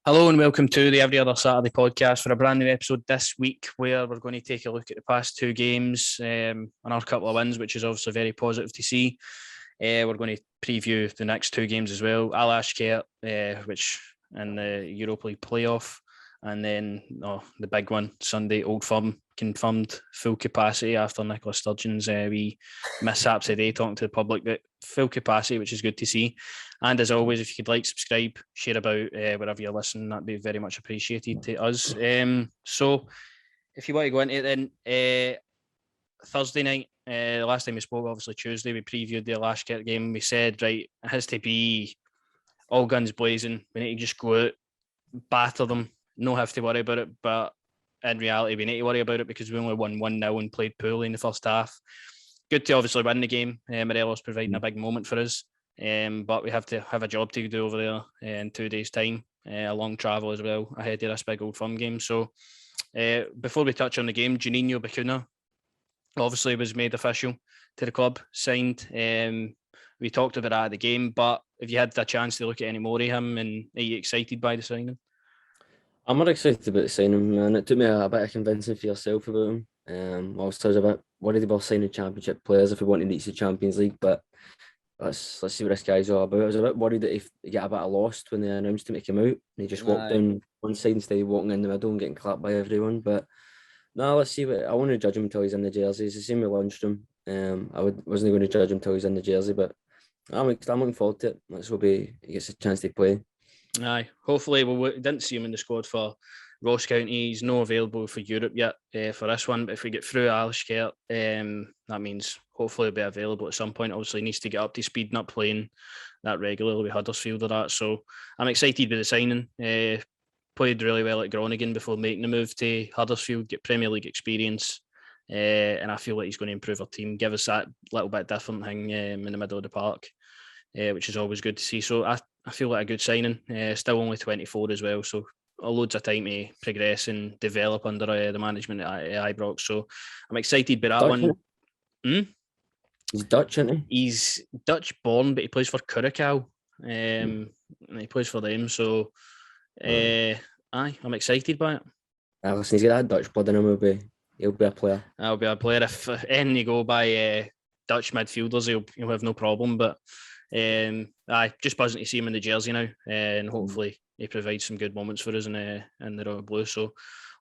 Hello and welcome to the Every Other Saturday podcast for a brand new episode this week where we're going to take a look at the past two games, another couple of wins, which is obviously very positive to see. We're going to preview the next two games as well. Alashkert, which in the Europa League playoff, and then the big one, Sunday, Old Firm, confirmed full capacity after Nicola Sturgeon's wee mishaps today, talking to the public, but full capacity, which is good to see. And as always, if you could like, subscribe, share about wherever you're listening, that'd be very much appreciated to us. So if you want to go into it then, Thursday night, the last time we spoke, obviously Tuesday, we previewed the Alashkert game. We said, right, it has to be all guns blazing. We need to just go out, batter them, no have to worry about it. But in reality, we need to worry about it because we only won 1-0 and played poorly in the first half. Good to obviously win the game. Morelos providing a big moment for us. But we have to have a job to do over there in 2 days' time. A long travel as well ahead of this big Old Firm game. So before we touch on the game, Juninho Bacuna obviously was made official to the club, signed. We talked about that at the game, but have you had the chance to look at any more of him, and are you excited by the signing? I'm not excited about the signing, man. It took me a bit of convincing for yourself about him. I was a bit worried about signing Championship players if we wanted to reach the Champions League, but let's see what this guy's all about. I was a bit worried that he got a bit lost when they announced him to come out, and he just walked down one side instead of walking in the middle and getting clapped by everyone. But no, let's see. I want to judge him until he's in the jersey. It's the same with Lundstrom. Wasn't going to judge him until he's in the jersey, but I'm looking forward to it. Let's hope he gets a chance to play. Aye, hopefully we didn't see him in the squad for Ross County. He's not available for Europe yet for this one, but if we get through Alashkert, that means hopefully he'll be available at some point. Obviously he needs to get up to speed, not playing that regularly with Huddersfield or that. So I'm excited with the signing. Played really well at Groningen before making the move to Huddersfield, get Premier League experience, and I feel like he's going to improve our team, give us that little bit different thing in the middle of the park, which is always good to see. So I feel like a good signing. Still only 24 as well, so loads of time to progress and develop under the management at Ibrox. So I'm excited by that Dutch, one. He's Dutch, isn't he? He's Dutch born, but he plays for Curacao. And he plays for them. So I'm excited by it. Listen, he's got that Dutch blood in him. He'll be a player. I'll be a player. If any go by Dutch midfielders, he'll have no problem. But just buzzing to see him in the jersey now, and hopefully he provides some good moments for us in the Royal Blue. So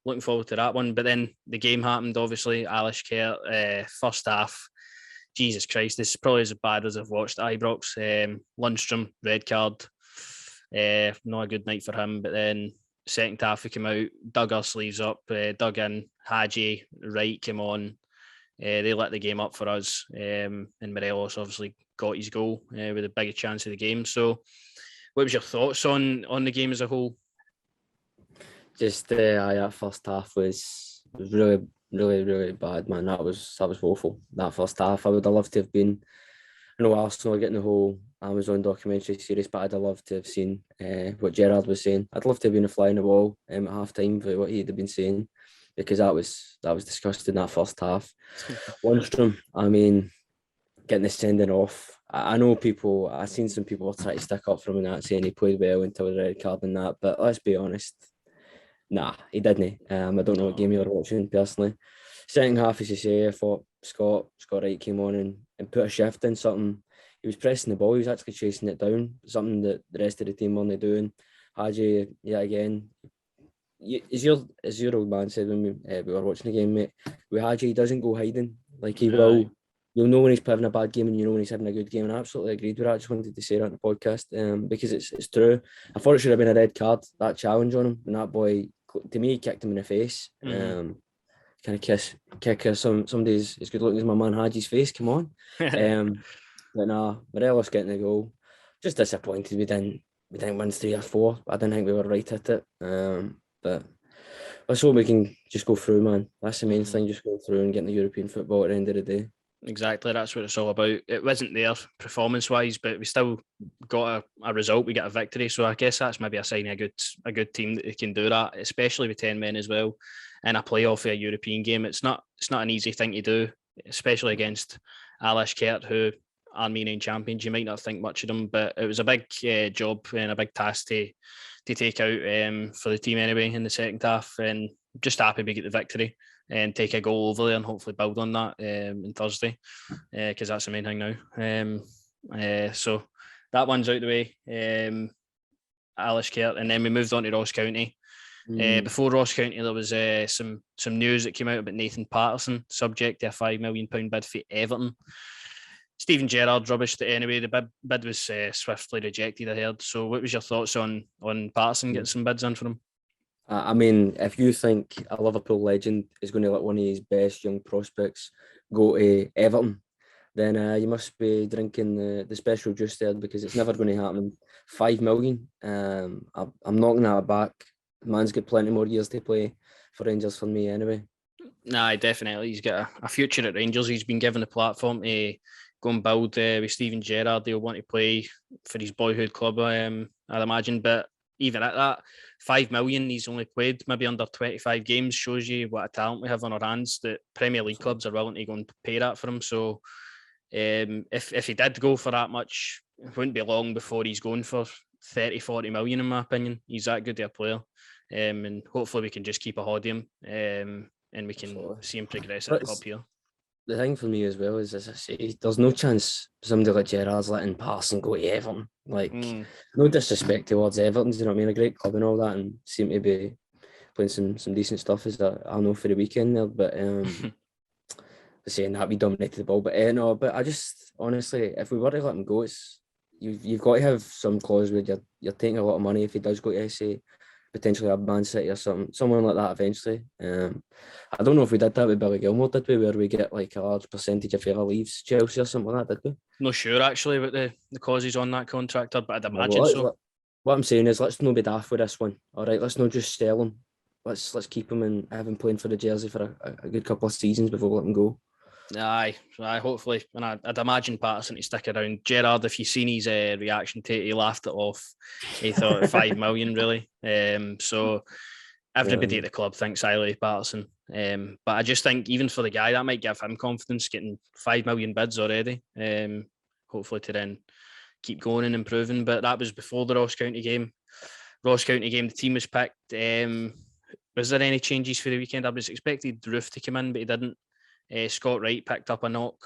looking forward to that one. But then the game happened, obviously. Alashkert, first half. Jesus Christ, this is probably as bad as I've watched Ibrox. Lundstrom, red card. Not a good night for him. But then second half, he came out, dug our sleeves up, dug in. Hadji, Wright came on. They let the game up for us. And Morelos obviously got his goal with the biggest chance of the game. So what was your thoughts on the game as a whole? Just that first half was really, really, really bad, man. That was woeful. That first half, I would have loved to have been. I know Arsenal are getting the whole Amazon documentary series, but I'd have loved to have seen what Gerrard was saying. I'd love to have been a fly in the wall at half time for what he'd have been saying, because that was disgusting, that first half. Lundstrom, I mean, getting the sending off. I know I've seen some people try to stick up for him and that, saying he played well until the red card and that, but let's be honest, nah, he didn't. I don't know what game you were watching personally. Second half, as you say, I thought Scott Wright came on and put a shift in something. He was pressing the ball, he was actually chasing it down, something that the rest of the team weren't doing. Hadji, yeah, again, as your old man said when we were watching the game, mate, with Hadji, he doesn't go hiding. Like, he will. You'll know when he's having a bad game and you know when he's having a good game. And I absolutely agreed with that. I just wanted to say that on the podcast because it's true. I thought it should have been a red card, that challenge on him. And that boy, to me, kicked him in the face. Kind of kick somebody as good looking as my man Hadji's face. Come on. But nah, Morelos getting the goal. Just disappointed we didn't win 3 or 4. I didn't think we were right at it. But let's hope we can just go through, man. That's the main thing, just go through and get the European football at the end of the day. Exactly, that's what it's all about. It wasn't there performance-wise, but we still got a result. We got a victory, so I guess that's maybe a sign of a good team that can do that, especially with 10 men as well in a playoff for a European game. It's not an easy thing to do, especially against Alashkert, who Armenian champions. You might not think much of them, but it was a big job and a big task to take out for the team anyway in the second half. And just happy we get the victory and take a goal over there and hopefully build on that on Thursday, because that's the main thing now. So that one's out the way. Alashkert, and then we moved on to Ross County. Before Ross County, there was some news that came out about Nathan Patterson, subject to a £5 million bid for Everton. Stephen Gerrard rubbished it anyway. The bid was swiftly rejected, I heard. So what was your thoughts on Patterson getting some bids in for him? I mean, if you think a Liverpool legend is going to let one of his best young prospects go to Everton, then you must be drinking the special juice there, because it's never going to happen. 5 million. I'm knocking that back. The man's got plenty more years to play for Rangers for me anyway. Nah, definitely. He's got a future at Rangers. He's been given the platform to go and build with Stephen Gerrard. He'll want to play for his boyhood club, I'd imagine. But even at that, 5 million, he's only played maybe under 25 games, shows you what a talent we have on our hands, that Premier League clubs are willing to go and pay that for him. So if he did go for that much, it wouldn't be long before he's going for 30, 40 million, in my opinion. He's that good a player. And hopefully we can just keep a hold of him, and we can see him progress at the club here. The thing for me as well is, as I say, there's no chance somebody like Gerrard's letting Patterson go to Everton. Like, no disrespect towards Everton, you know what I mean? A great club and all that, and seem to be playing some decent stuff, as I know, for the weekend there. But saying that, we dominated the ball. But no, but I just, honestly, if we were to let him go, it's you've got to have some clause where you're taking a lot of money if he does go to, say, potentially a Man City or someone like that eventually. I don't know if we did that with Billy Gilmore, did we? Where we get like a large percentage if he ever leaves Chelsea or something like that, did we? Not sure actually about the clauses on that contract, but I'd imagine so. What I'm saying is, let's not be daft with this one. All right, let's not just sell him. Let's keep him and have him playing for the jersey for a good couple of seasons before we let him go. Aye, hopefully, and I'd imagine Patterson to stick around. Gerrard, if you've seen his reaction to it, he laughed it off. He thought 5 million really. So everybody at the club thinks highly of Patterson. But I just think even for the guy, that might give him confidence, getting 5 million bids already. Hopefully to then keep going and improving. But that was before the Ross County game. The team was picked. Was there any changes for the weekend? I was expected Roof to come in, but he didn't. Scott Wright picked up a knock.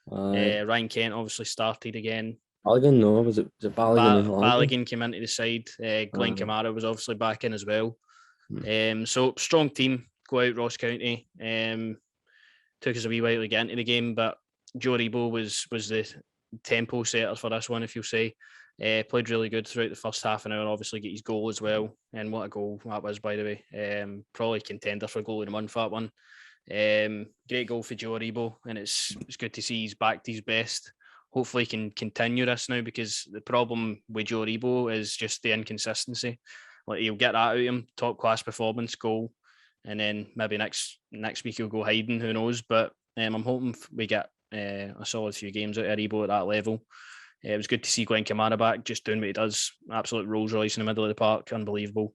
Ryan Kent obviously started again. Balogun, was it Balogun? Balogun came into the side. Glenn Kamara was obviously back in as well. So strong team go out Ross County. Took us a wee while to get into the game, but Joe Rebo was the tempo setter for this one, if you'll say. Played really good throughout the first half an hour, obviously get his goal as well. And what a goal that was, by the way. Probably contender for goal of the month, that one. Great goal for Joe Rebo, and it's good to see he's back to his best. Hopefully he can continue this now, because the problem with Joe Rebo is just the inconsistency. Like, he'll get that out of him, top class performance, goal, and then maybe next week he'll go hiding, who knows. But I'm hoping we get a solid few games out of Rebo at that level. It was good to see Glenn Kamara back, just doing what he does. Absolute Rolls Royce in the middle of the park, unbelievable.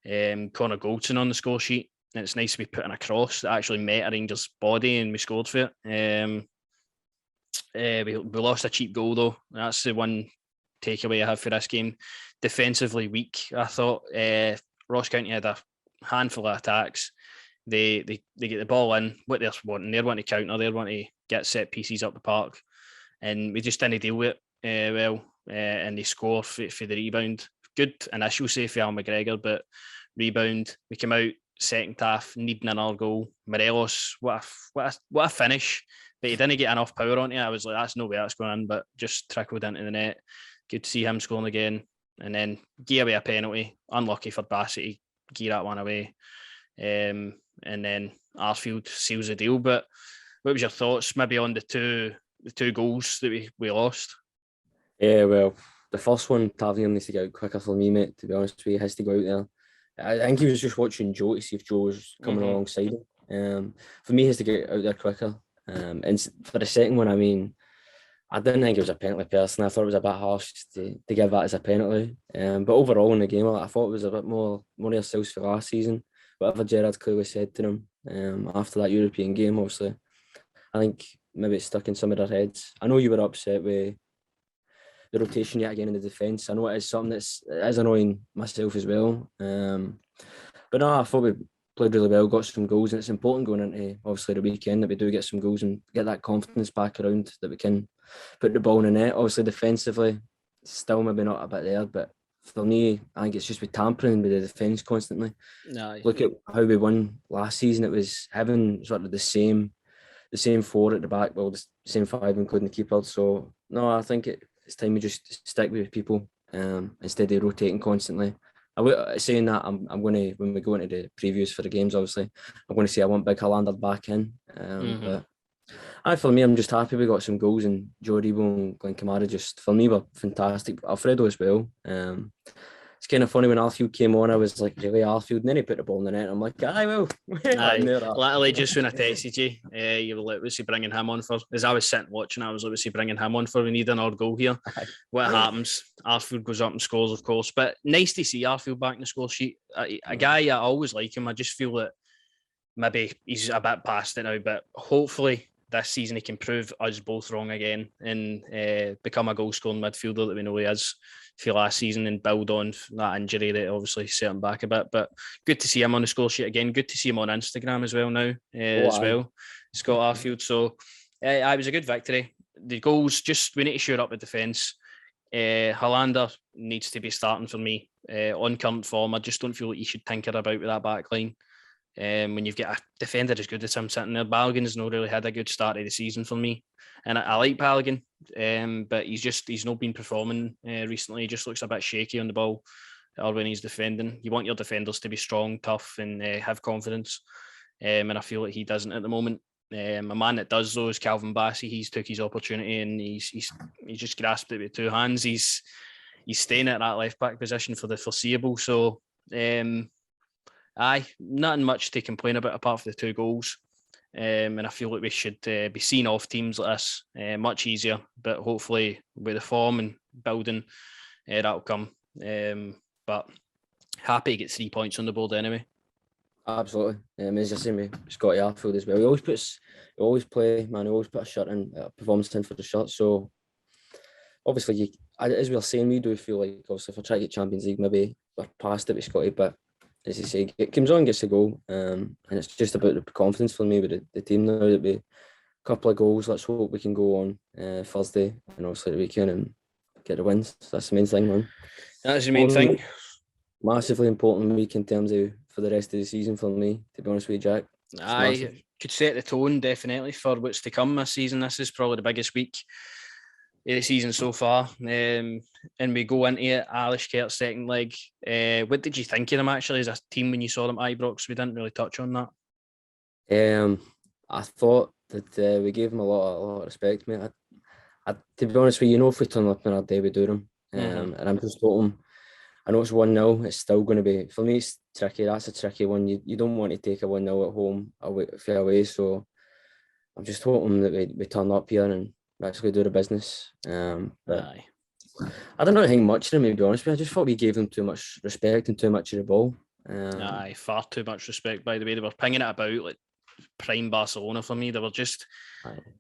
Connor Goldson on the score sheet. And it's nice to be putting a cross that actually met a Rangers body, and we scored for it. We lost a cheap goal though. That's the one takeaway I have for this game. Defensively weak, I thought. Ross County had a handful of attacks. They get the ball in, what they're wanting. They're wanting to counter, they're wanting to get set pieces up the park. And we just didn't deal with it well. And they score for the rebound. Good initial save for Al McGregor, but rebound. We came out second half needing another goal. Morelos, what a finish, but he didn't get enough power on it. I was like, that's no way that's going in, but just trickled into the net. Good to see him scoring again, and then gave away a penalty. Unlucky for Bassett to give that one away, and then Arfield seals the deal. But what was your thoughts maybe on the two goals that we lost? Yeah, well, the first one, Tavernier needs to get out quicker for me, mate, to be honest with you. He has to go out there. I think he was just watching Joe to see if Joe was coming alongside him. For me, he has to get out there quicker. And for the second one, I mean, I didn't think it was a penalty personally. I thought it was a bit harsh to give that as a penalty. But overall in the game, I thought it was a bit more ourselves for last season. Whatever Gerrard clearly said to them after that European game, obviously. I think maybe it's stuck in some of their heads. I know you were upset with the rotation yet again in the defence. I know it is something it is annoying myself as well. But no, I thought we played really well, got some goals, and it's important going into obviously the weekend that we do get some goals and get that confidence back around that we can put the ball in the net. Obviously defensively, still maybe not a bit there, but for me, I think it's just with tampering with the defence constantly. Aye. Look at how we won last season. It was having sort of the same four at the back, well, the same five including the keeper. So no, I think it's time we just stick with people instead of rotating constantly. Saying that, I'm going to, when we go into the previews for the games, obviously, I'm going to say I want Big Hollander back in. But for me, I'm just happy we got some goals, and Joe Rebo and Glenn Kamara just, for me, were fantastic. Alfredo as well. It's kind of funny when Arfield came on, I was like, really, Arfield? And then he put the ball in the net. I'm like, I will. Literally, just when I texted you, you were like, was he bringing him on for? As I was sitting watching, I was like, was he bringing him on for? We need another goal here. What happens? Arfield goes up and scores, of course. But nice to see Arfield back in the score sheet. A guy, I always like him. I just feel that maybe he's a bit past it now, but hopefully this season he can prove us both wrong again and become a goal-scoring midfielder that we know he is for last season and build on that injury that obviously set him back a bit. But good to see him on the score sheet again. Good to see him on Instagram as well now, Scott Arfield. So it was a good victory. The goals, just we need to shore up the defence. Hollander needs to be starting for me. On current form, I just don't feel like you should tinker about with that back line. When you've got a defender as good as him sitting there. Balogun's not really had a good start of the season for me, and I like Balogun, but he's not been performing recently. He just looks a bit shaky on the ball or when he's defending. You want your defenders to be strong, tough, and have confidence, and I feel like he doesn't at the moment. A man that does though is Calvin Bassey. He's took his opportunity and he's just grasped it with two hands. He's staying at that left back position for the foreseeable. So. Nothing much to complain about apart from the 2 goals. And I feel like we should be seeing off teams like this much easier. But hopefully with the form and building, that'll come. But happy to get 3 points on the board anyway. Absolutely. As I say, Scotty Arfield as well. He always put a shirt in, a performance in for the shirt. So obviously, as we were saying, we do feel like obviously if I try to get Champions League, maybe we're past it with Scotty, but as you say, it comes on, gets a goal, and it's just about the confidence for me with the team now that we a couple of goals. Let's hope we can go on Thursday and obviously the weekend and get the wins. That's the main thing, man. That's the main thing. Massively important week in terms of for the rest of the season for me, to be honest with you, Jack. I could set the tone definitely for what's to come this season. This is probably the biggest week of the season so far. And we go into it, Alashkert second leg. What did you think of them actually as a team when you saw them at Ibrox? We didn't really touch on that. I thought that we gave them a lot of respect, mate. I to be honest with you, if we turn up on our day, we do them. And I'm just hoping, I know it's 1-0, it's still going to be, for me it's tricky, that's a tricky one. You don't want to take a 1-0 at home away, so I'm just hoping that we turn up here and actually do the business. But I don't know anything much of them, to be honest with you. I just thought we gave them too much respect and too much of the ball. Far too much respect, by the way. They were pinging it about like prime Barcelona for me. We were just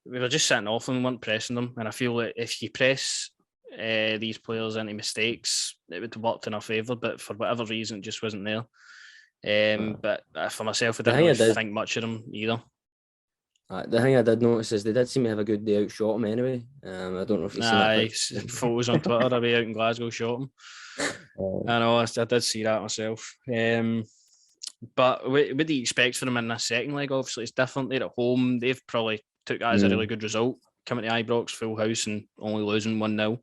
sitting off them, weren't pressing them. And I feel that if you press these players into mistakes, it would have worked in our favour. But for whatever reason, it just wasn't there. But for myself, I didn't really think much of them either. The thing I did notice is they did seem to have a good day out, shot him anyway. I don't know if you've seen that. Photos on Twitter, I'll be out in Glasgow, shot him. I know, I did see that myself. But what do you expect from them in this second leg? Obviously, it's different. They're at home. They've probably took that as a really good result, coming to Ibrox, full house, and only losing 1-0.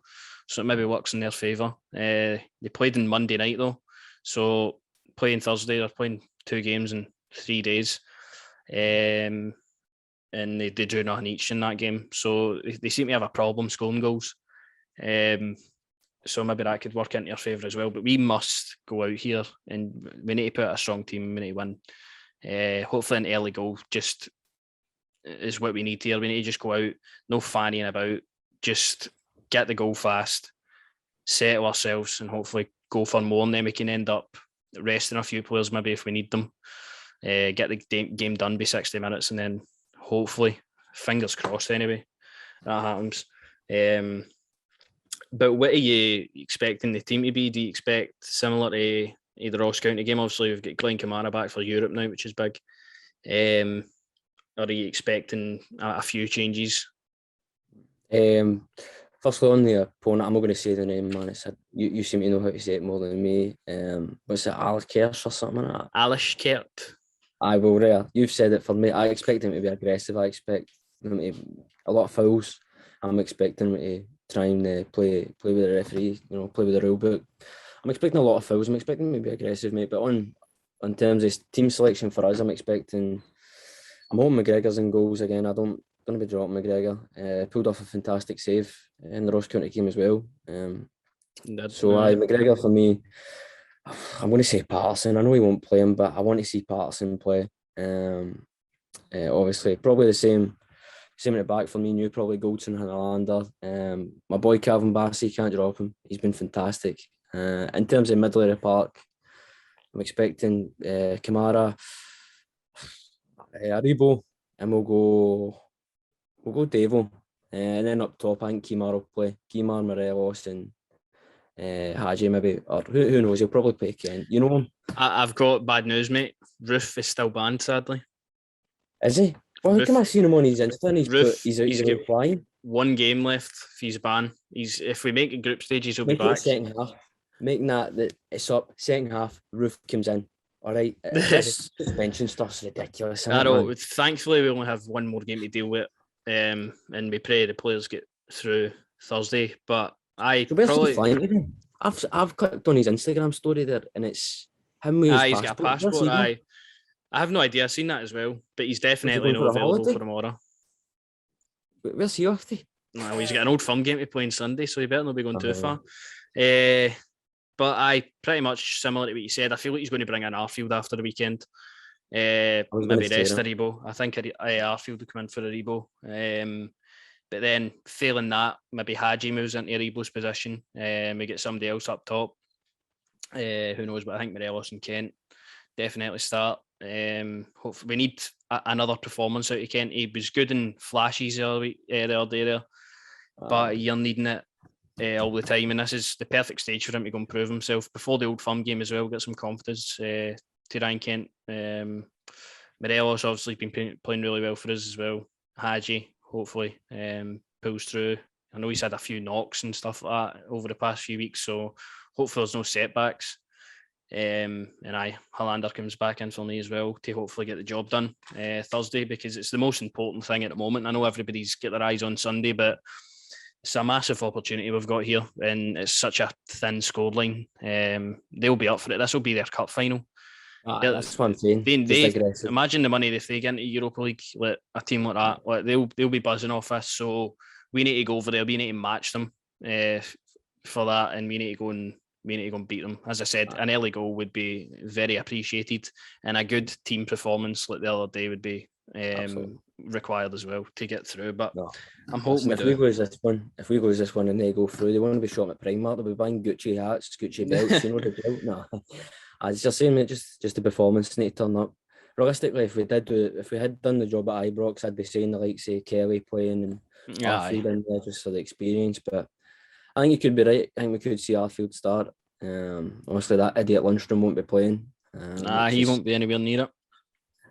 So it maybe works in their favour. They played on Monday night, though. So playing Thursday, they're playing 2 games in 3 days. And they drew nothing each in that game. So they seem to have a problem scoring goals. So maybe that could work into your favour as well. But we must go out here and we need to put out a strong team. We need to win. Hopefully an early goal just is what we need here. We need to just go out, no fannying about, just get the goal fast, settle ourselves and hopefully go for more. And then we can end up resting a few players maybe if we need them. Get the game done by 60 minutes and then hopefully fingers crossed anyway, that happens. But what are you expecting the team to be? Do you expect similar to the Ross County game? Obviously, we've got Glenn Kamara back for Europe now, which is big. Or are you expecting a few changes? Firstly, on the opponent, I'm not going to say the name, man. You seem to know how to say it more than me. What's it, Alashkert or something like that? Alashkert. I will, rare. You've said it for me. I expect him to be aggressive. I expect him to a lot of fouls. I'm expecting him to try and play with the referee, play with the rule book. I'm expecting a lot of fouls. I'm expecting him to be aggressive, mate. But on terms of team selection for us, I'm hoping McGregor's in goals again. I don't going to be dropping McGregor. Pulled off a fantastic save in the Ross County game as well. McGregor for me, I'm going to say Patterson. I know he won't play him, but I want to see Patterson play. Obviously, probably the same at the back for me and you, probably Goldson and Hollander. My boy Calvin Bassey, can't drop him. He's been fantastic. In terms of middle of the park, I'm expecting Kamara, Aribo, and we'll go Devo. And then up top, I think Kemar will play. Kemar, Morelos, and Haji maybe. Or who knows, he'll probably play Kent. You know him? I've got bad news, mate. Roof is still banned, sadly. Is he? Well, how come I seen him on his Insta and he's got playing? One game left for his ban. If we make a group stages, he'll be back. Second half. Making that it's up. Second half, Roof comes in. All right. This suspension stuff's ridiculous. I know. Thankfully, we only have one more game to deal with. And we pray the players get through Thursday. But I've clicked on his Instagram story there, and it's him with his he's got a passport. I have no idea. I've seen that as well, but he's definitely not available for tomorrow. Where's he off to? No, he's got an Old Firm game to play on Sunday, so he better not be going too far. But I pretty much similar to what you said. I feel like he's going to bring in Arfield after the weekend. Maybe rest Aribo. I think Arfield will come in for Aribo. But then failing that, maybe Haji moves into Aribo's position. We get somebody else up top. Who knows? But I think Morelos and Kent definitely start. Hopefully we need another performance out of Kent. He was good in flashes the other day there, but you're needing it all the time, and this is the perfect stage for him to go and prove himself before the Old Firm game as well. Get some confidence to Ryan Kent. Morelos obviously been playing really well for us as well. Haji hopefully pulls through. I know he's had a few knocks and stuff like that over the past few weeks, so hopefully there's no setbacks. Hollander comes back in for me as well to hopefully get the job done Thursday, because it's the most important thing at the moment. I know everybody's got their eyes on Sunday, but it's a massive opportunity we've got here, and it's such a thin scoreline. They'll be up for it. This will be their cup final. That's what I'm saying. Imagine the money if they get into Europa League, like a team like that. Like they'll be buzzing off us. So we need to go over there. We need to match them for that, and we need to go and beat them. As I said, an early goal would be very appreciated, and a good team performance like the other day would be required as well to get through. But I'm hoping if we go as this one and they go through, they want to be shot at Primark. They'll be buying Gucci hats, Gucci belts. You know the deal. No, I was just saying, mate, just the performance need to turn up. Realistically, if we had done the job at Ibrox, I'd be saying the likes of Kelly playing and Arfield in there just for the experience. But I think you could be right. I think we could see Arfield start. Obviously, that idiot Lundstrom won't be playing. He won't be anywhere near it.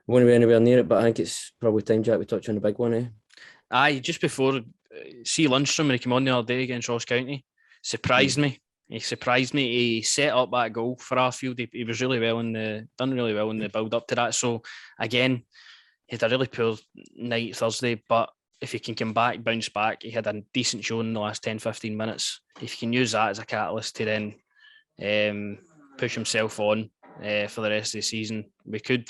Won't be anywhere near it, but I think it's probably time, Jack, we touch on the big one, just before, see Lundstrom when he came on the other day against Ross County, surprised me. He surprised me. He set up that goal for Arfield. He was really well done really well in the build up to that. So again, he had a really poor night Thursday, but if he can come back, bounce back, he had a decent showing in the last 10-15 minutes. If he can use that as a catalyst to then push himself on for the rest of the season, we could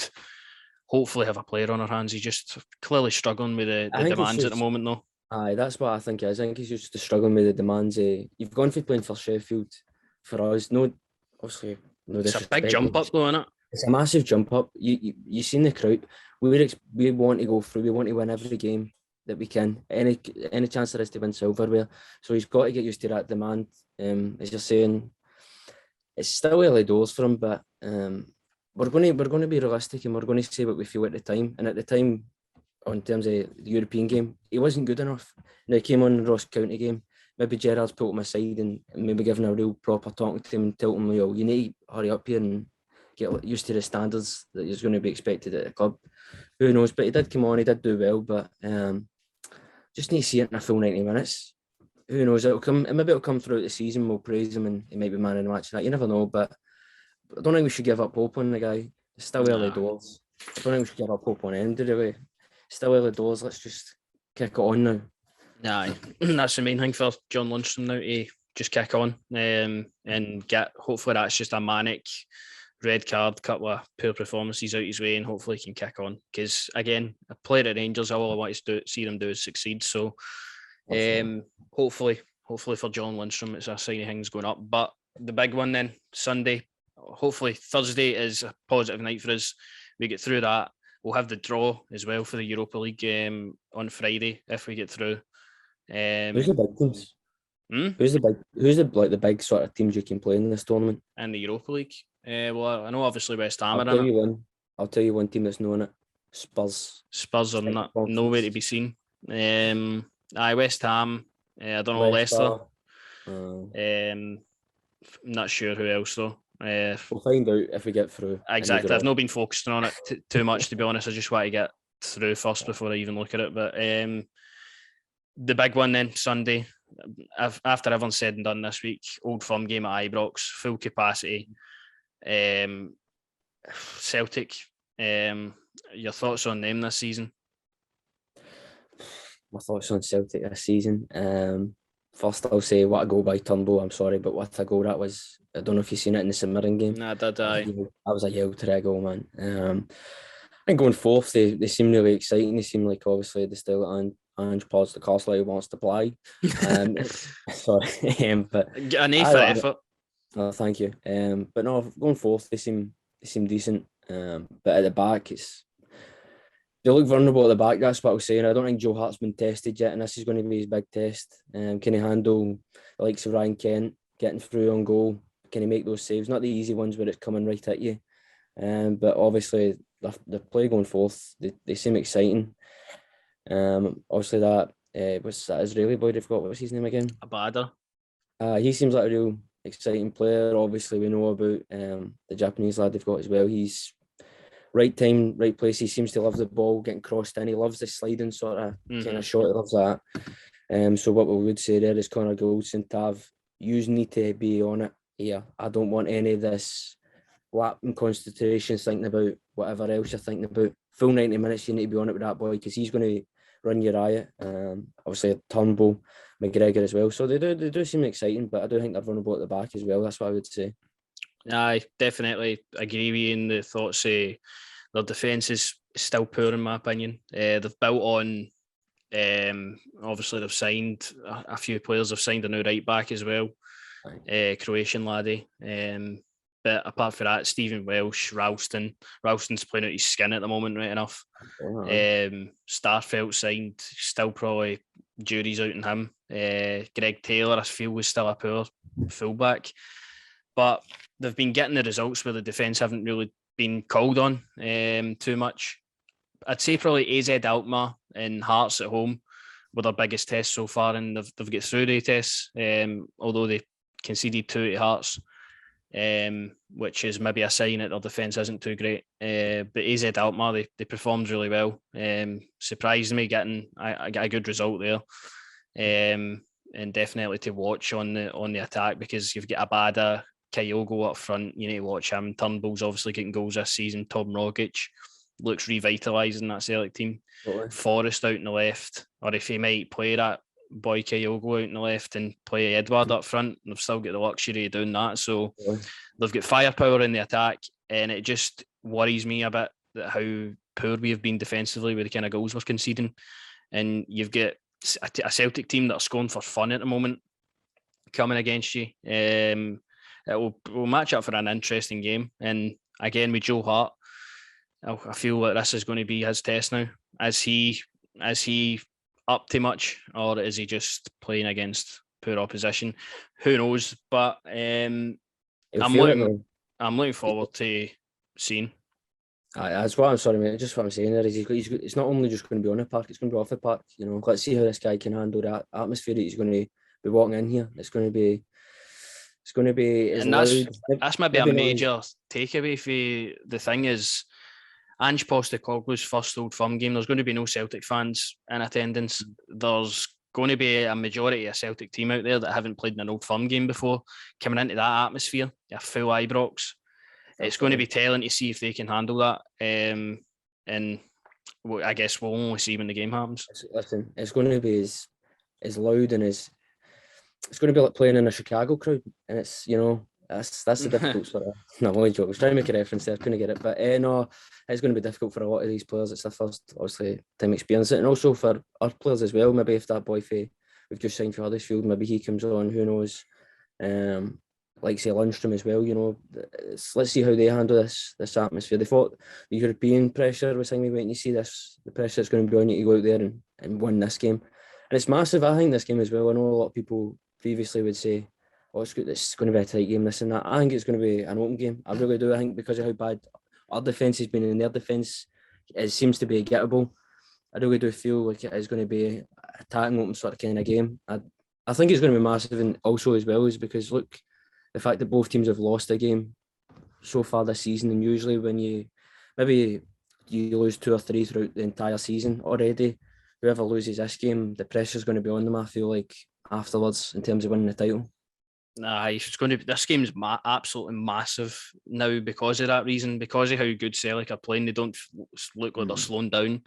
hopefully have a player on our hands. He's just clearly struggling with the demands at the moment, though. Aye, that's what I think it is. I think he's just struggling with the demands. You've gone for playing for Sheffield. For us, obviously, no disrespect. It's a big jump up, though, isn't it? It's a massive jump up. You seen the crowd. We want to go through. We want to win every game that we can. Any chance there is to win silverware. So he's got to get used to that demand. As you're saying, it's still early doors for him, but we're going to be realistic, and we're going to say what we feel at the time. And at the time, in terms of the European game, he wasn't good enough. Now he came on the Ross County game. Maybe Gerrard's put him aside and maybe giving a real proper talking to him and tell him, you need to hurry up here and get used to the standards that he's going to be expected at the club. Who knows? But he did come on, he did do well, but just need to see it in a full 90 minutes. Who knows? Maybe it'll come throughout the season. We'll praise him and he might be man of the match. You never know, but I don't think we should give up hope on the guy. It's still early doors. I don't think we should give up hope on him, really. Still early doors. Let's just kick it on now. Aye, that's the main thing for John Lundstram now, to just kick on and get, hopefully that's just a manic red card, couple of poor performances out his way, and hopefully he can kick on. Because again, a player at Rangers, all I want to see them do is succeed. So hopefully for John Lundstram, it's a sign of things going up. But the big one then, Sunday, hopefully Thursday is a positive night for us. We get through that. We'll have the draw as well for the Europa League on Friday if we get through. Who's the big teams? Who's the big sort of teams you can play in this tournament? In the Europa League? Well, I know obviously West Ham are in it. I'll tell you one team that's known it. Spurs. Spurs are nowhere to be seen. West Ham. I don't know, Leicester. Not sure who else though. We'll find out if we get through. Exactly. I've not been focusing on it too much, to be honest. I just want to get through first before I even look at it. But the big one then, Sunday, after everyone's said and done this week, Old Firm game at Ibrox, full capacity. Celtic, your thoughts on them this season? My thoughts on Celtic this season. First, I'll say what a goal by Turnbull. I'm sorry, but what a goal that was. I don't know if you've seen it in the St Mirren game. Nah, did I? That was a yell to that goal, man. I think going fourth, they seem really exciting. They seem like obviously the style that Ange Postecoglou wants to play. Sorry, but an A for effort. Oh, thank you. But no, going fourth, they seem decent. But at the back, they look vulnerable at the back. That's what I was saying. I don't think Joe Hart's been tested yet, and this is going to be his big test. Can he handle the likes of Ryan Kent getting through on goal? Can he make those saves? Not the easy ones where it's coming right at you. But obviously the play going forth, they seem exciting. Obviously that was that Israeli boy. I forgot what was his name again. Abada. He seems like a real exciting player. Obviously we know about the Japanese lad they've got as well. He's right time, right place. He seems to love the ball getting crossed in. He loves the sliding sort of kind of shot. He loves that. So what we would say there is Connor Goldson, Tav, you need to be on it here. I don't want any of this lapping constitutions thinking about whatever else you're thinking about. Full 90 minutes, you need to be on it with that boy because he's going to run your riot. Obviously Turnbull, McGregor as well. So they do seem exciting, but I do think they're vulnerable at the back as well. That's what I would say. I definitely agree with you in the thoughts. Their defence is still poor in my opinion. They've built on, obviously they've signed a few players. They've signed a new right back as well, Croatian laddie. But apart from that, Stephen Welsh, Ralston's playing out his skin at the moment, right enough. Starfelt signed, still probably jury's out on him. Greg Taylor, I feel, was still a poor fullback. But they've been getting the results where the defence haven't really been called on too much. I'd say probably AZ Alkmaar and Hearts at home were their biggest tests so far, and they've got through the tests, although they conceded 2 to Hearts. Which is maybe a sign that their defence isn't too great. But AZ Alkmaar, they performed really well. Surprised me getting a good result there. And definitely to watch on the attack because you've got Abada, Kyogo up front. You need to watch him. Turnbull's obviously getting goals this season. Tom Rogic looks revitalising that Celtic team. Totally. Forrest out in the left, or if he might play that boy Kyogo out in the left and play Edward up front, they've still got the luxury of doing that. So they've got firepower in the attack, and it just worries me a bit that how poor we have been defensively with the kind of goals we're conceding. And you've got a Celtic team that are scoring for fun at the moment coming against you. We'll match up for an interesting game. And again, with Joe Hart, I feel like this is going to be his test now. Is he up to much, or is he just playing against poor opposition? Who knows? But I'm looking forward to seeing. That's what I'm sorry, mate. Just what I'm saying there is it's not only just going to be on the park, it's going to be off the park. You know, let's see how this guy can handle that atmosphere that he's going to be walking in here. It's going to be as And loud. that's maybe a Maybe not as major takeaway for the thing is Ange Postecoglou's first Old Firm game. There's going to be no Celtic fans in attendance. There's going to be a majority of Celtic team out there that haven't played in an Old Firm game before coming into that atmosphere, a full Ibrox. It's going to be telling to see if they can handle that. And I guess we'll only see when the game happens. Listen, it's going to be as loud and it's going to be like playing in a Chicago crowd, and it's that's the difficult sort of. No, I'm only joking. I was trying to make a reference there, couldn't get it, but no, it's going to be difficult for a lot of these players. It's their first, obviously, time experience it, and also for our players as well. Maybe if that boy we've just signed for Huddersfield, maybe he comes on. Who knows? Like say Lundstrom as well. Let's see how they handle this atmosphere. They thought the European pressure was thing. We went and you see this, the pressure that's going to be on you to go out there and win this game, and it's massive. I think this game as well. I know a lot of people previously would say, "Oh, it's going to be a tight game, this and that." I think it's going to be an open game. I really do. I think because of how bad our defence has been and their defence, it seems to be gettable. I really do feel like it is going to be attacking open sort of kind of game. I think it's going to be massive, and also as well is because look, the fact that both teams have lost a game so far this season, and usually when you lose 2 or 3 throughout the entire season already, whoever loses this game, the pressure's going to be on them. I feel like afterwards in terms of winning the title. It's going to be, this game's absolutely massive now because of that reason, because of how good Celtic are playing. They don't look like they're slowing down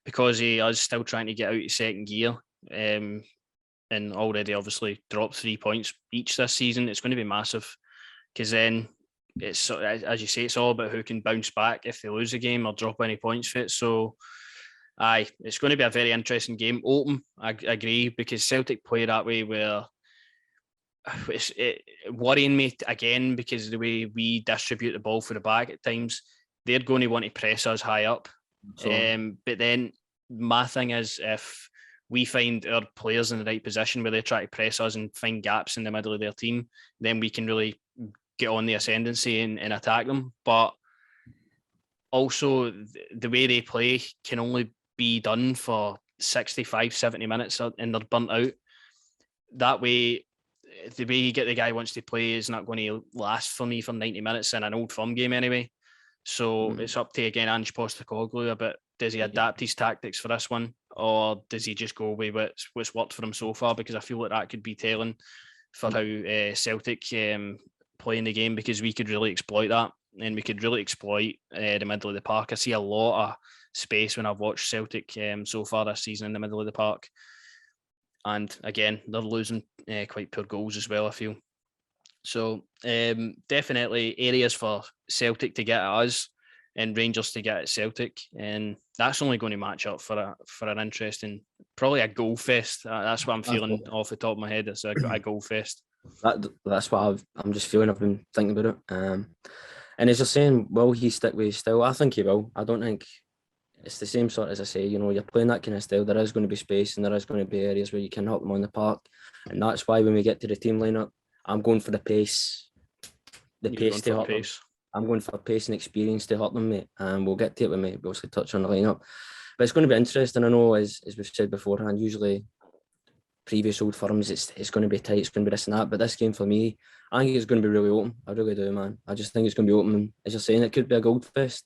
because he is still trying to get out of second gear, and already obviously dropped 3 points each this season. It's going to be massive because then it's, as you say, it's all about who can bounce back if they lose a game or drop any points for it. So it's going to be a very interesting game. Open, I agree, because Celtic play that way where it's worrying me again because the way we distribute the ball for the back at times, they're going to want to press us high up. But then my thing is, if we find our players in the right position where they try to press us and find gaps in the middle of their team, then we can really get on the ascendancy and attack them. But also the way they play can only be done for 65, 70 minutes and they're burnt out. That way, the way you get the guy wants to play is not going to last for me for 90 minutes in an Old Firm game anyway. So it's up to, again, Ange Postecoglou about, does he adapt his tactics for this one, or does he just go away with what's worked for him so far? Because I feel like that could be telling for how Celtic play in the game, because we could really exploit that, and we could really exploit the middle of the park. I see a lot of space when I've watched Celtic so far this season in the middle of the park. And again, they're losing quite poor goals as well, I feel. So definitely areas for Celtic to get at us and Rangers to get at Celtic, and that's only going to match up for an interesting, probably a goal fest. That's what I'm feeling off the top of my head. It's a goal fest. That's what I'm just feeling. I've been thinking about it. And as you're saying, will he stick with his style? I think he will. I don't think it's the same sort as I say. You're playing that kind of style. There is going to be space, and there is going to be areas where you can help them on the park, and that's why when we get to the team lineup, I'm going for the pace. The pace to hurt them. I'm going for pace and experience to hurt them, mate. And we'll get to it when we obviously touch on the lineup. But it's going to be interesting. I know, as we've said beforehand, usually previous Old Firms, it's going to be tight, it's going to be this and that. But this game for me, I think it's going to be really open. I really do, man. I just think it's going to be open. And as you're saying, it could be a gold fest.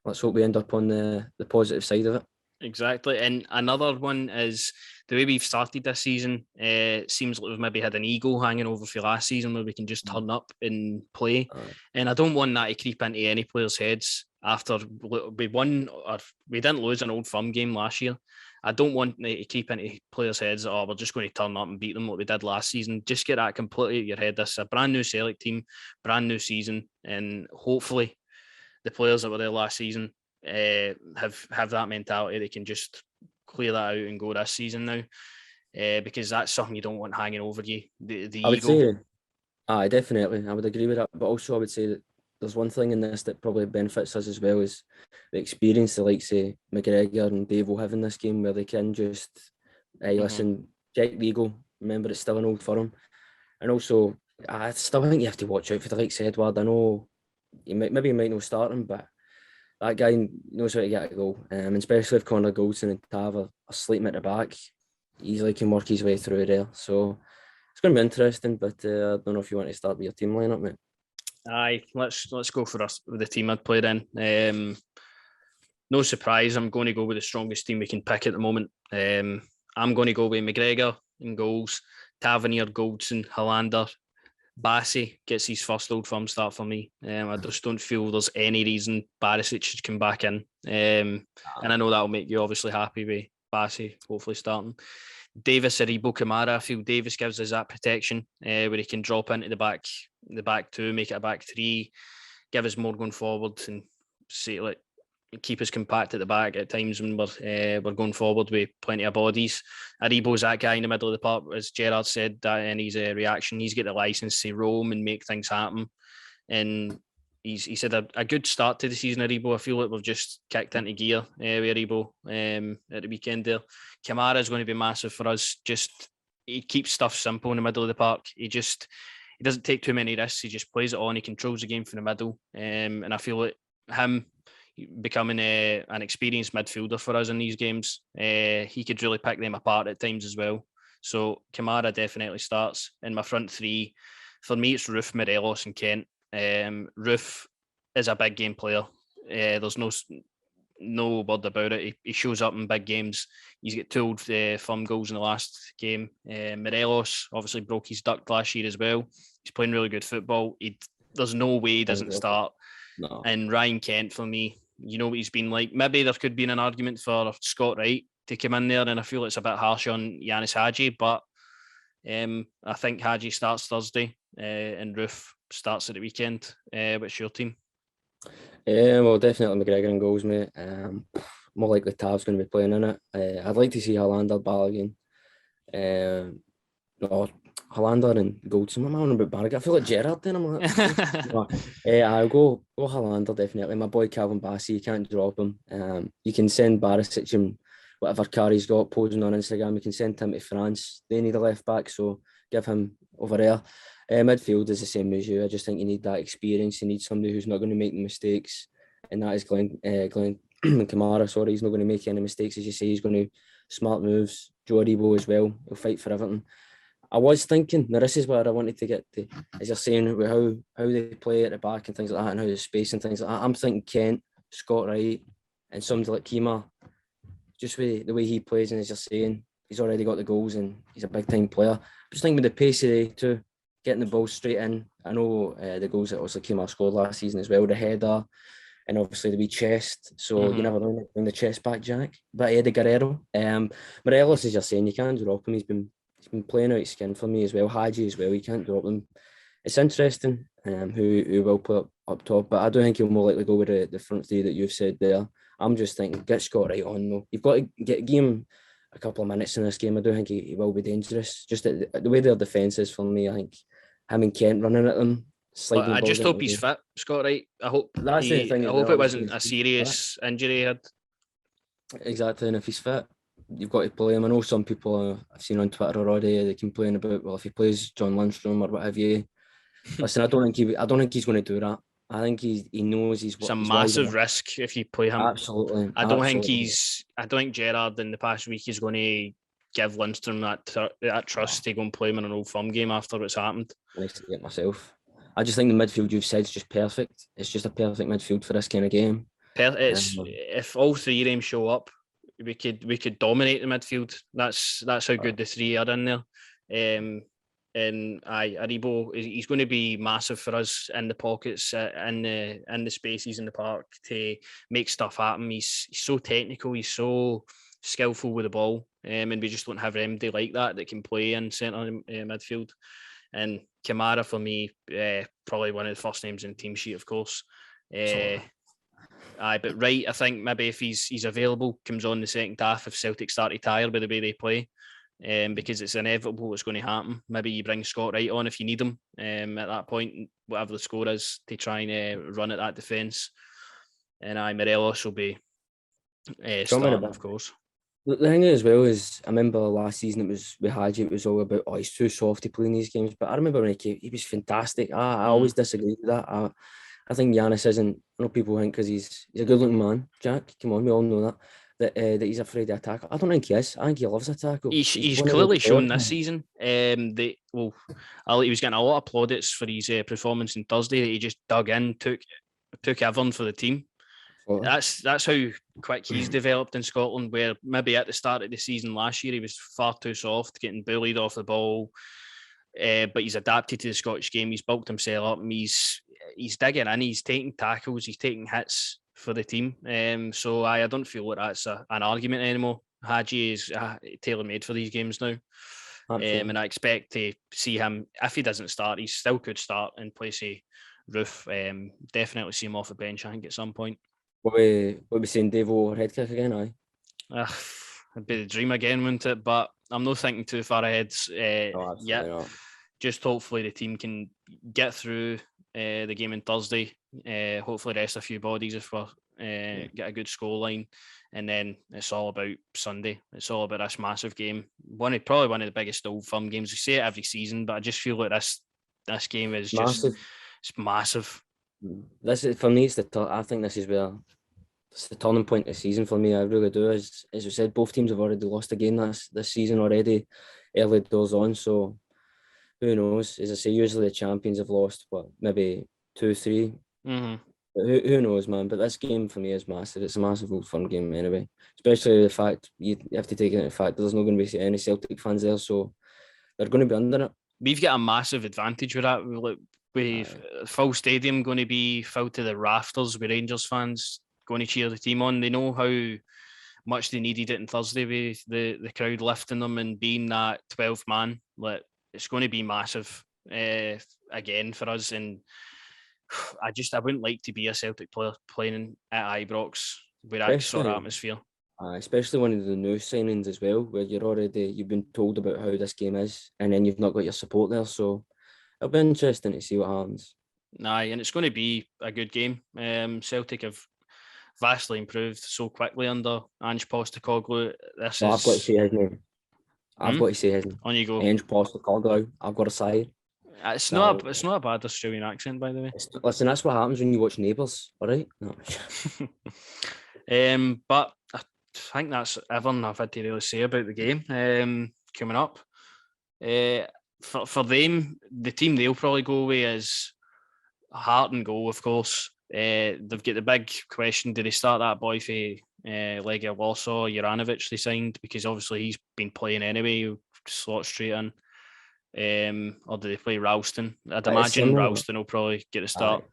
Let's hope we end up on the positive side of it. Exactly. And another one is the way we've started this season. It seems like we've maybe had an ego hanging over for last season where we can just turn up and play. And I don't want that to creep into any players' heads after we won, or we didn't lose an Old Firm game last year. I don't want it to creep into players' heads, we're just going to turn up and beat them like we did last season. Just get that completely out of your head. This is a brand new Celtic team, brand new season, and hopefully the players that were there last season have that mentality. They can just clear that out and go this season now, because that's something you don't want hanging over you. The I would ego. Say, definitely, I would agree with that. But also, I would say that there's one thing in this that probably benefits us as well, is the experience the likes of McGregor and Dave will have in this game, where they can just, hey, listen, check the ego. Remember, it's still an Old Firm. And also, I still think you have to watch out for the likes of Edward. I know he might not start him, but that guy knows how to get a goal, especially if Connor Goldson and Tav are sleeping at the back. Easily can work his way through there. So it's going to be interesting, but I don't know if you want to start with your team lineup, mate. Aye, let's go for us with the team I'd played in. No surprise, I'm going to go with the strongest team we can pick at the moment. I'm going to go with McGregor in goals, Tavernier, Goldson, Hollander. Bassey gets his first Old Firm start for me. I just don't feel there's any reason Barisic should come back in. And I know that'll make you obviously happy with Bassey hopefully starting. Davis, Aribo, Kamara. I feel Davis gives us that protection where he can drop into the back two, make it a back three, give us more going forward, and say like keep us compact at the back at times when we're going forward with plenty of bodies. Aribo's that guy in the middle of the park, as Gerard said that in his reaction. He's got the license to roam and make things happen, and he's had a good start to the season. Aribo, I feel like we've just kicked into gear with Aribo at the weekend there. Kamara is going to be massive for us. Just he keeps stuff simple in the middle of the park. He doesn't take too many risks. He just plays it on. He controls the game from the middle, and I feel like him becoming an experienced midfielder for us in these games. He could really pick them apart at times as well. So Kamara definitely starts. In my front three, for me, it's Roof, Morelos and Kent. Roof is a big game player. There's no word about it. He shows up in big games. He's got 2 Old Firm goals in the last game. Morelos obviously broke his duck last year as well. He's playing really good football. There's no way he doesn't start. No. And Ryan Kent, for me, you know what he's been like. Maybe there could be an argument for Scott Wright to come in there, and I feel it's a bit harsh on Yanis Hadji, but I think Hadji starts Thursday and Roof starts at the weekend. What's your team? Well, definitely McGregor in goals, mate. More likely Tav's going to be playing in it. I'd like to see Hollander, Balogun, or Hollander and Goldson. I'm on about Barragán. I feel like Gerrard then. I'm like, I'll go Hollander, definitely. My boy Calvin Bassey, you can't drop him. You can send Barisic and whatever car he's got posing on Instagram. You can send him to France. They need a left back, so give him over there. Midfield is the same as you. I just think you need that experience. You need somebody who's not going to make mistakes, and that is Glenn Kamara. Sorry, he's not going to make any mistakes, as you say. He's going to smart moves. Joe Aribo as well. He'll fight for everything. I was thinking, now this is where I wanted to get to, as you're saying, with how they play at the back and things like that, and how the space and things like that. I'm thinking Kent, Scott Wright, and somebody like Kima, just with the way he plays, and as you're saying, he's already got the goals and he's a big time player. Just thinking with the pace of the two, getting the ball straight in. I know the goals that also Kima scored last season as well, the header, and obviously the wee chest. So you never know when the chest back, Jack. But Eddie Guerrero, Morelos, as you're saying, you can't drop him. He's been playing out his skin for me as well. Hadji as well, you can't drop them. It's interesting who will play up top, but I don't think he'll more likely go with the front three that you've said there. I'm just thinking, get Scott Wright on though. You've got to give him a couple of minutes in this game. I don't think he will be dangerous. Just the way their defence is for me, I think him and Kent running at them. Well, I just hope he's fit, Scott Wright. I hope that's the thing. I hope it wasn't a serious injury he had. Exactly, and if he's fit, you've got to play him. I know some people I've seen on Twitter already, they complain about, well, if he plays John Lundstrom or what have you. Listen, I don't think he's going to do that. I think he knows it's a massive risk if you play him. Absolutely. I don't think Gerrard in the past week is going to give Lundstrom that trust to go and play him in an Old Firm game after what's happened. Nice to get myself. I just think the midfield you've said is just perfect. It's just a perfect midfield for this kind of game. If all 3 of them show up, we could dominate the midfield. That's how good the 3 are in there. And Aribo, he's going to be massive for us in the pockets, in the spaces in the park to make stuff happen. He's so technical. He's so skillful with the ball, and we just don't have anybody like that can play in centre midfield. And Kamara for me, probably one of the first names in the team sheet, of course. But Wright, I think maybe if he's available, comes on the second half if Celtic start to tire by the way they play. Because it's inevitable what's going to happen. Maybe you bring Scott Wright on if you need him at that point, whatever the score is, to try and run at that defence. And Morelos will be starting, of course. The thing as well is, I remember last season it was with Hadji, it was all about, he's too soft to play in these games. But I remember when he came, he was fantastic. I always disagreed with that. I think Giannis isn't. I know people think because he's a good-looking man. Jack, come on, we all know that he's afraid of attack. I don't think he is. I think he loves a tackle. He's one of those clearly shown players. this season. He was getting a lot of plaudits for his performance on Thursday. That he just dug in, took everything for the team. That's how quick he's developed in Scotland. Where maybe at the start of the season last year he was far too soft, getting bullied off the ball. But he's adapted to the Scottish game. He's bulked himself up. And he's digging in. He's taking tackles. He's taking hits for the team. So I don't feel like that's an argument anymore. Hadji is tailor-made for these games now. And I expect to see him, if he doesn't start, he still could start in place of Roof. Definitely see him off the bench, I think, at some point. What we saying, Dave or head kick again? Aye. It'd be the dream again, wouldn't it? But I'm not thinking too far ahead yet. Not. Just hopefully the team can get through the game on Thursday. Hopefully rest a few bodies if we get a good score line. And then it's all about Sunday. It's all about this massive game. Probably one of the biggest Old Firm games. We say it every season, but I just feel like this game is massive. It's massive. This is, for me, I think this is where it's the turning point of the season for me. I really do. As we said, both teams have already lost a game this season already, early doors on. So who knows? As I say, usually the champions have lost, maybe 2-3. Mm-hmm. But who knows, man? But this game for me is massive. It's a massive Old Firm game anyway. Especially the fact you have to take into the fact there's not going to be any Celtic fans there, so they're going to be under it. We've got a massive advantage with that. With full stadium going to be filled to the rafters with Rangers fans going to cheer the team on. They know how much they needed it on Thursday with the crowd lifting them and being that 12th man. It's going to be massive again for us. And I wouldn't like to be a Celtic player playing at Ibrox with that sort of atmosphere. Especially one of the new signings as well, where you've been told about how this game is, and then you've not got your support there. So it'll be interesting to see what happens. And it's going to be a good game. Celtic have vastly improved so quickly under Ange Postecoglou. I've got to say his name. I've got to say his name. On you go. Ange Postecoglou. I've got to say it. It's not a bad Australian accent, by the way. Listen, that's what happens when you watch Neighbours, all right? No. But I think that's everything I've had to really say about the game coming up. For them, the team they'll probably go away is Hart and goal, of course. They've got the big question: do they start that boy for Legia Warsaw, Juranovic they signed? Because obviously he's been playing anyway, slot straight in. Or do they play Ralston? I'd imagine Ralston will probably get the start.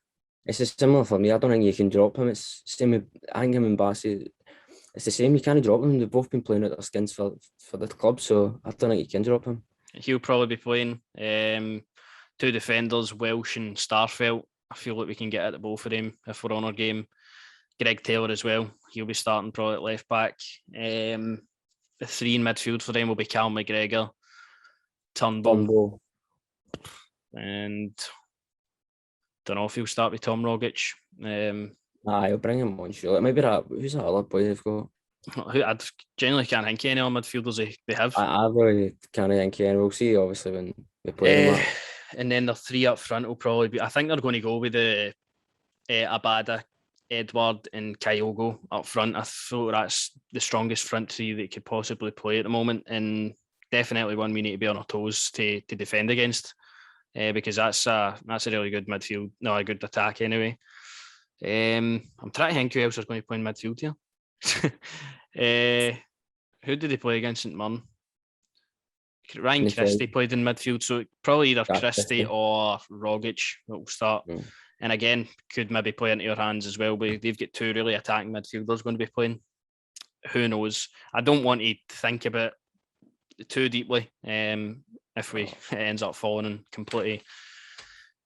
It's similar for me. I don't think you can drop him. It's same with, I think him and Bassi. It's the same. You can't drop them. They've both been playing out their skins for the club, so I don't think you can drop him. He'll probably be playing. Two defenders, Welsh and Starfelt. I feel like we can get at the both of them if we're on our game. Greg Taylor as well. He'll be starting probably at left back. The three in midfield for them will be Cal McGregor, Turnbull, and don't know if he'll start with Tom Rogic. I'll bring him on, sure. It might be that. Who's that other boy they've got? I generally can't think of any other midfielders they have. I really can't think of any. We'll see, obviously, when we play them. And then the three up front will probably be, I think they're going to go with the Abada, Edward and Kyogo up front. I feel that's the strongest front three that could possibly play at the moment, and definitely one we need to be on our toes to defend against, because that's a really good midfield, no, a good attack anyway. I'm trying to think who else is going to play in midfield here. Who did they play against St Mirren? Ryan Christie played in midfield, so probably either Christie or Rogic will start. Mm. And again, could maybe play into your hands as well. But they've got two really attacking midfielders going to be playing. Who knows? I don't want to think about it too deeply. If it ends up falling and completely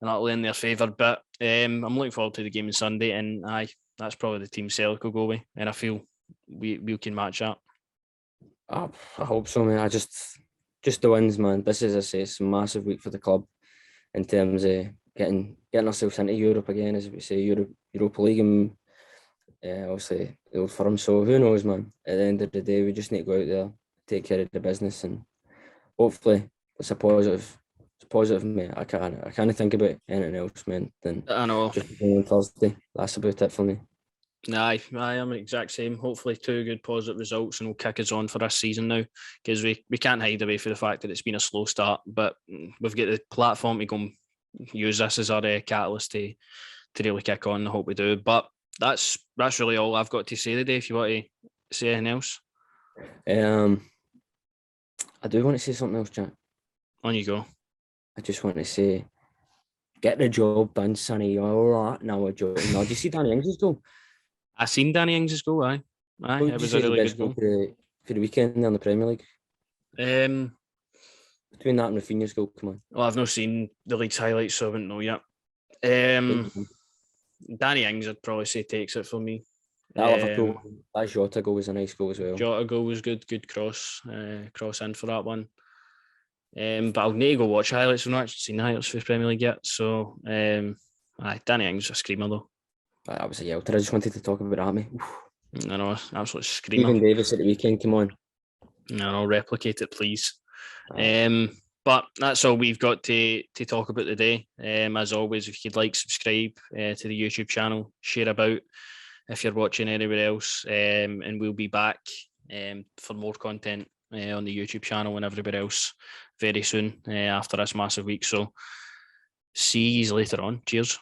and utterly in their favour. But I'm looking forward to the game on Sunday, and that's probably the team Celtic will go away, and I feel we can match that. I hope so, man. Just the wins, man. This is, as I say, it's a massive week for the club in terms of getting ourselves into Europe again, as we say, Europa League, and obviously the Old Firm. So who knows, man? At the end of the day, we just need to go out there, take care of the business, and hopefully it's a positive positive, mate. I can't think about anything else, man, than I know. just on Thursday. That's about it for me. Aye, I'm the exact same. Hopefully, 2 good positive results and will kick us on for this season now, because we can't hide away from the fact that it's been a slow start, but we've got the platform to go and use this as our catalyst to really kick on. I hope we do. But that's really all I've got to say today. If you want to say anything else, I do want to say something else, Jack. on you go. I just want to say, get the job done, Sonny. All right, now a job. No, did you see Danny Ings' goal? I seen Danny Ings' goal. Aye, What it would you was say a is the really best good goal goal. for the weekend in the Premier League? Between that and Rafinha's goal, come on. Well, I've not seen the league's highlights, so I wouldn't know yet. Danny Ings, I'd probably say, takes it for me. That Liverpool, that Jota goal was a nice goal as well. Jota goal was good cross in for that one. But I'll need to go watch highlights. I've not actually seen the highlights for the Premier League yet. So, Danny Ings, a screamer though. That was a yelter. I just wanted to talk about that, mate. I know, absolute screamer. Stephen Davis at the weekend, come on. I know, replicate it, please. But that's all we've got to talk about today. As always, if you'd like, subscribe to the YouTube channel, share about if you're watching anywhere else, and we'll be back for more content on the YouTube channel and everywhere else very soon after this massive week. So see you later on. Cheers.